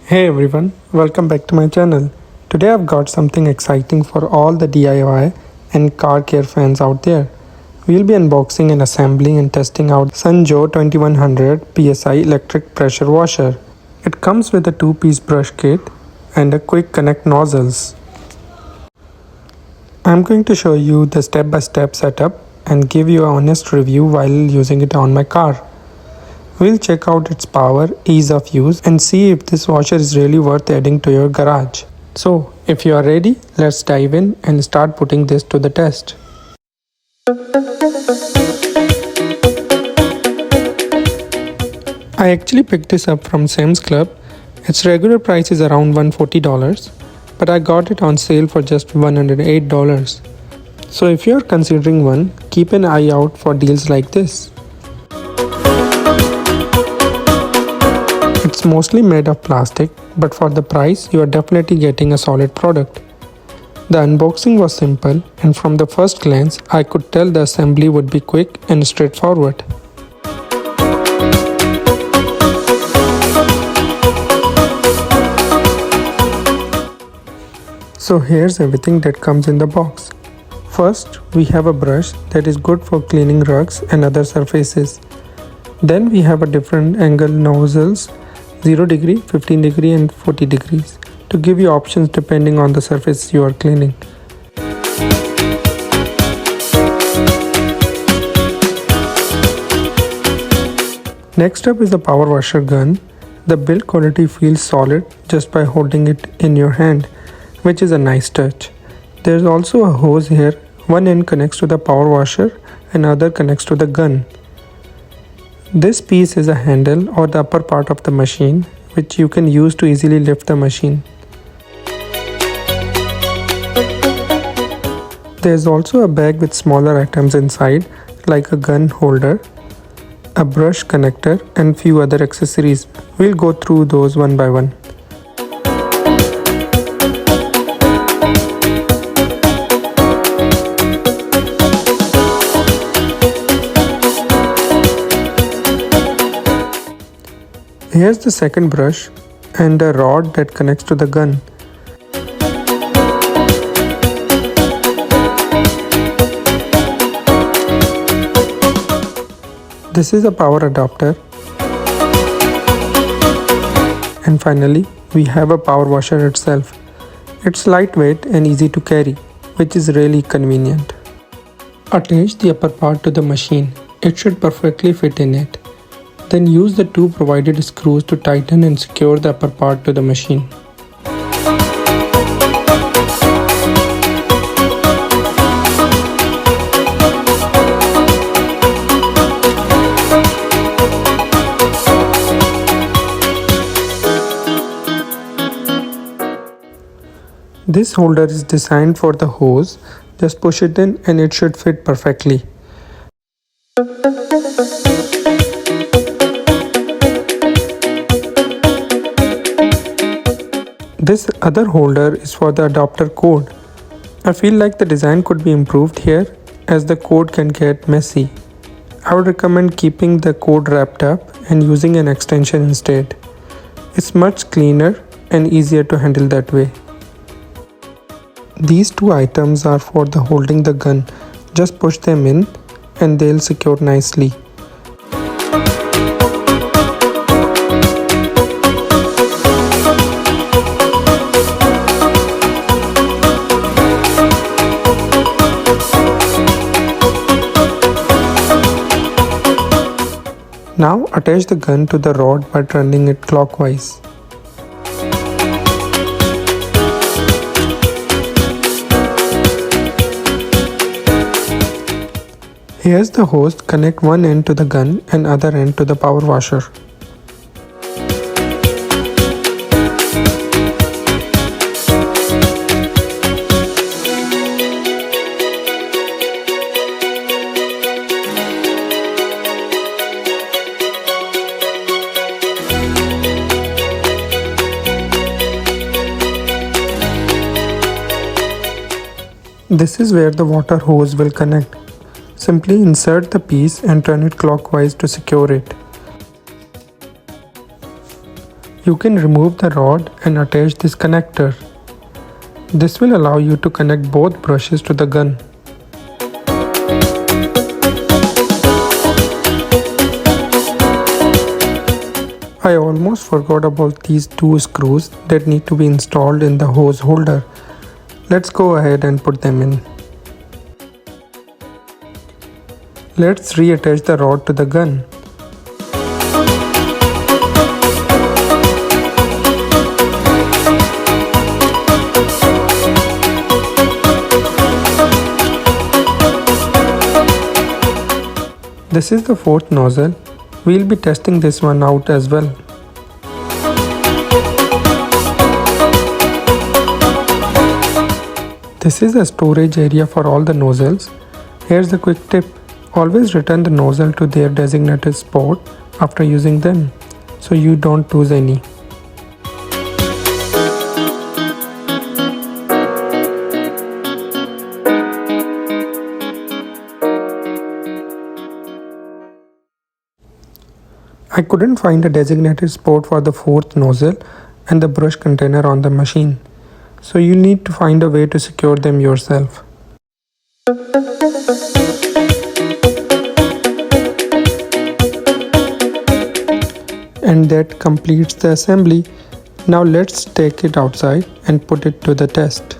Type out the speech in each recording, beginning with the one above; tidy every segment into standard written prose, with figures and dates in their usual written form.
Hey everyone, welcome back to my channel. Today I've got something exciting for all the DIY and car care fans out there. We'll be unboxing and assembling and testing out Sunjo 2100 PSI electric pressure washer. It comes with a 2-piece brush kit and a quick connect nozzles. I'm going to show you the step-by-step setup and give you an honest review while using it on my car. We'll check out its power, ease of use and see if this washer is really worth adding to your garage. So, if you are ready, let's dive in and start putting this to the test. I actually picked this up from Sam's Club. Its regular price is around $140, but I got it on sale for just $108. So if you are considering one, keep an eye out for deals like this. It's mostly made of plastic, but for the price, you are definitely getting a solid product. The unboxing was simple, and from the first glance, I could tell the assembly would be quick and straightforward. So here's everything that comes in the box. First, we have a brush that is good for cleaning rugs and other surfaces. Then we have a different angle nozzles, 0 degree, 15 degree and 40 degrees to give you options depending on the surface you are cleaning. Next up is the power washer gun. The build quality feels solid just by holding it in your hand, which is a nice touch. There is also a hose here. One end connects to the power washer and other connects to the gun. This piece is a handle or the upper part of the machine, which you can use to easily lift the machine. There is also a bag with smaller items inside, like a gun holder, a brush connector and few other accessories. We'll go through those one by one. Here's the second brush and a rod that connects to the gun. This is a power adapter. And finally, we have a power washer itself. It's lightweight and easy to carry, which is really convenient. Attach the upper part to the machine. It should perfectly fit in it. Then use the two provided screws to tighten and secure the upper part to the machine. This holder is designed for the hose. Just push it in and it should fit perfectly. This other holder is for the adapter cord. I feel like the design could be improved here as the cord can get messy. I would recommend keeping the cord wrapped up and using an extension instead. It's much cleaner and easier to handle that way. These two items are for the holding the gun. Just push them in and they'll secure nicely. Now attach the gun to the rod by turning it clockwise. Here's the hose. Connect one end to the gun and other end to the power washer. This is where the water hose will connect. Simply insert the piece and turn it clockwise to secure it. You can remove the rod and attach this connector. This will allow you to connect both brushes to the gun. I almost forgot about these two screws that need to be installed in the hose holder. Let's go ahead and put them in. Let's reattach the rod to the gun. This is the fourth nozzle. We'll be testing this one out as well. This is a storage area for all the nozzles. Here's a quick tip. Always return the nozzle to their designated spot after using them, so you don't lose any. I couldn't find a designated spot for the fourth nozzle and the brush container on the machine, so you need to find a way to secure them yourself. And that completes the assembly. Now let's take it outside and put it to the test.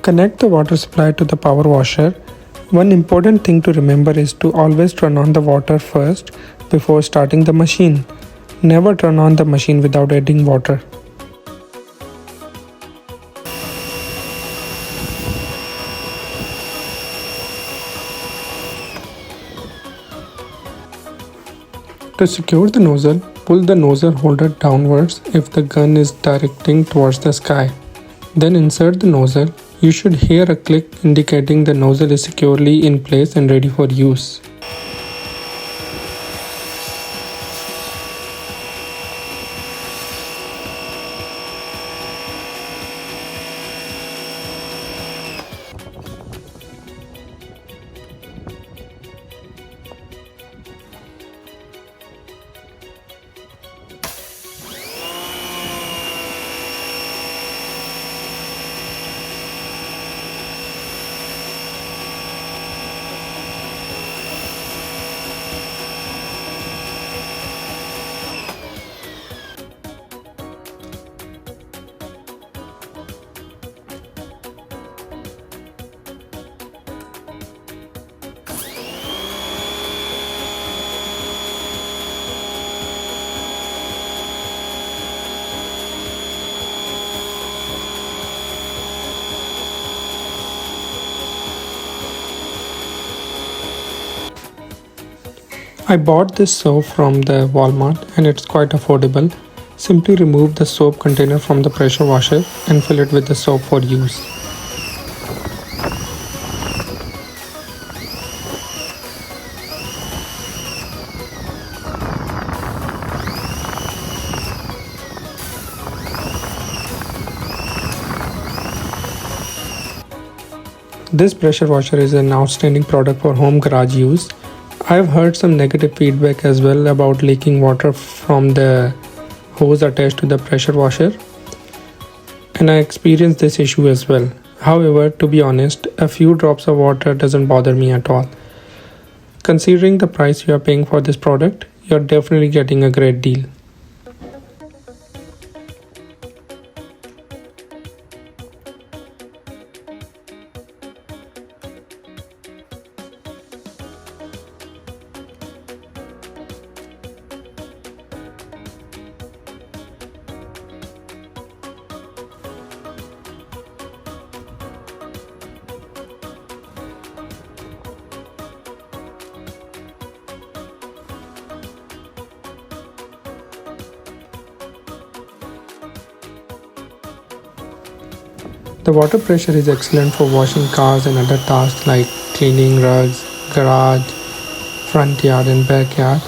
Connect the water supply to the power washer. One important thing to remember is to always turn on the water first before starting the machine. Never turn on the machine without adding water. To secure the nozzle, pull the nozzle holder downwards if the gun is directing towards the sky. Then insert the nozzle. You should hear a click indicating the nozzle is securely in place and ready for use. I bought this soap from the Walmart and it's quite affordable. Simply remove the soap container from the pressure washer and fill it with the soap for use. This pressure washer is an outstanding product for home garage use. I've heard some negative feedback as well about leaking water from the hose attached to the pressure washer, and I experienced this issue as well. However, to be honest, a few drops of water doesn't bother me at all. Considering the price you are paying for this product, you're definitely getting a great deal. The water pressure is excellent for washing cars and other tasks like cleaning rugs, garage, front yard and backyard.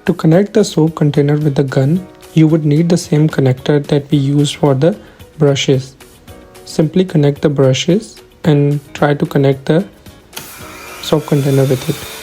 To connect the soap container with the gun, you would need the same connector that we used for the brushes. Simply connect the brushes and try to connect the soap container with it.